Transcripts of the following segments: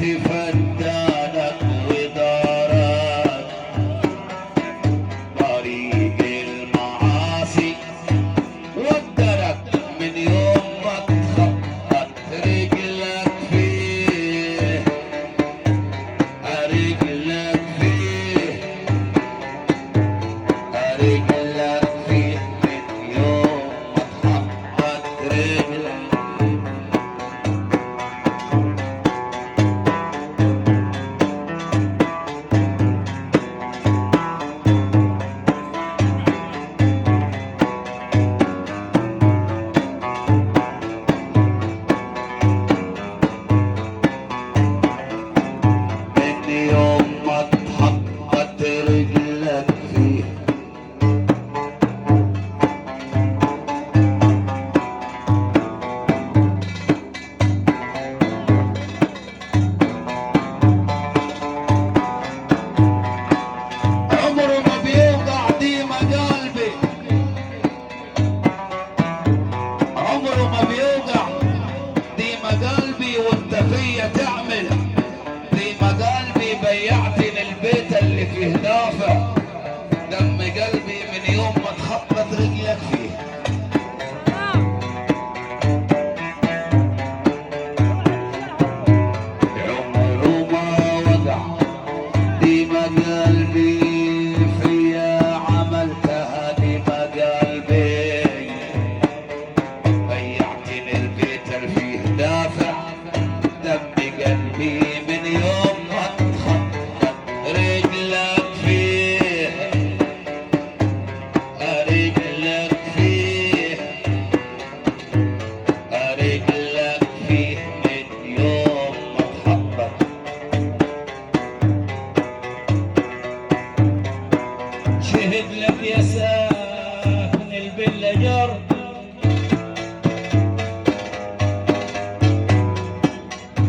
فدانك ودارك طريق المعاصي ودرك من يوم ما تخطت رجلك فيه رجلك فيه رجلك فيه من يوم ما تخطت رجلك.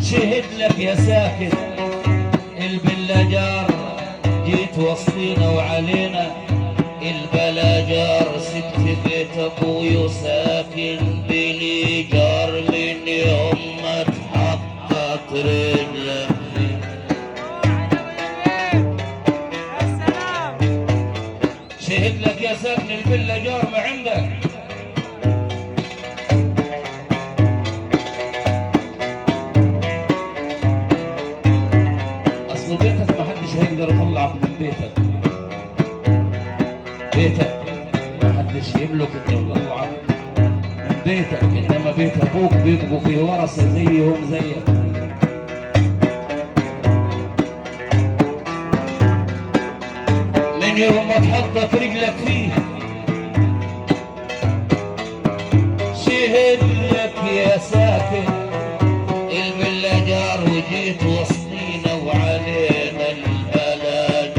شهد لك يا ساكن البلاجار جيت وسطينا وعلينا البلاجار سبت بيت ابوي وساكن بليجار من يوم ما اتحطت رجلك شهد لك يا ساكن البلاجار ما عندك بيتك ما حدش هيقدر يطلعك من بيتك ما حدش يملك انه يطلعك من بيتك انما بيت ابوك بيبقوا فيه ورثه زيهم زيك من يوم ما تحطت رجلك فيه شهد لك يا ساكن البلاجار وجيت وسطينا وعلينا البلاجار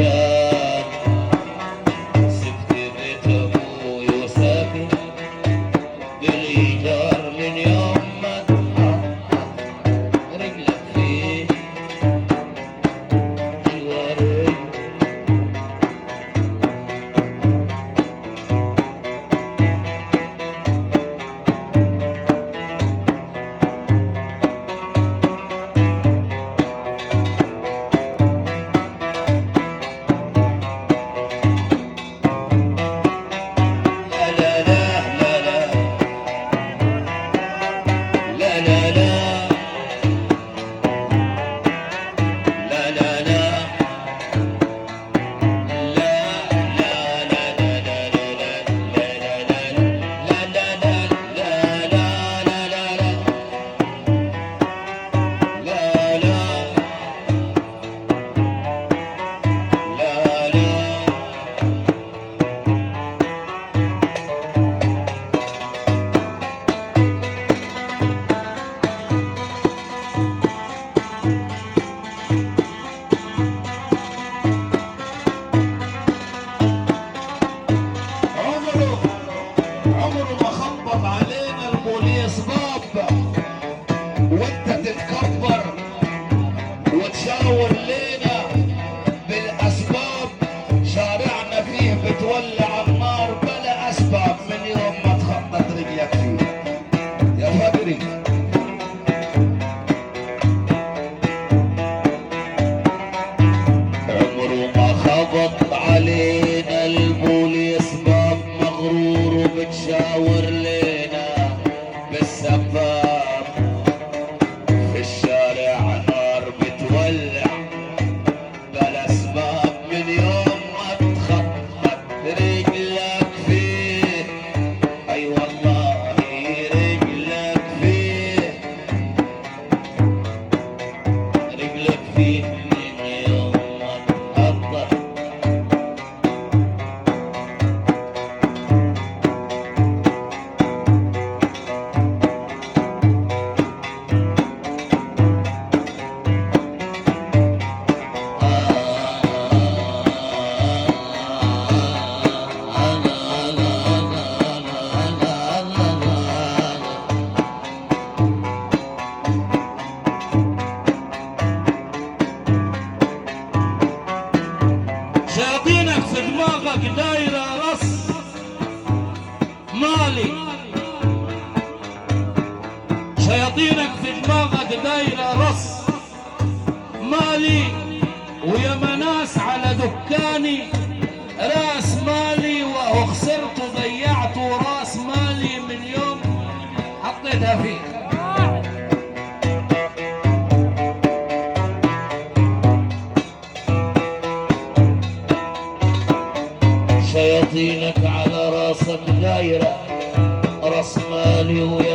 سبت بيت ابوي وساكن بالايجار من يوم ما تحطت رجلك فيه الورد مالي ويا مناس على دكاني، راس مالي وهو خسرت وضيعت، وراس مالي من يوم حطيتها فيه. شياطينك على راس مغايرة، راس مالي ويا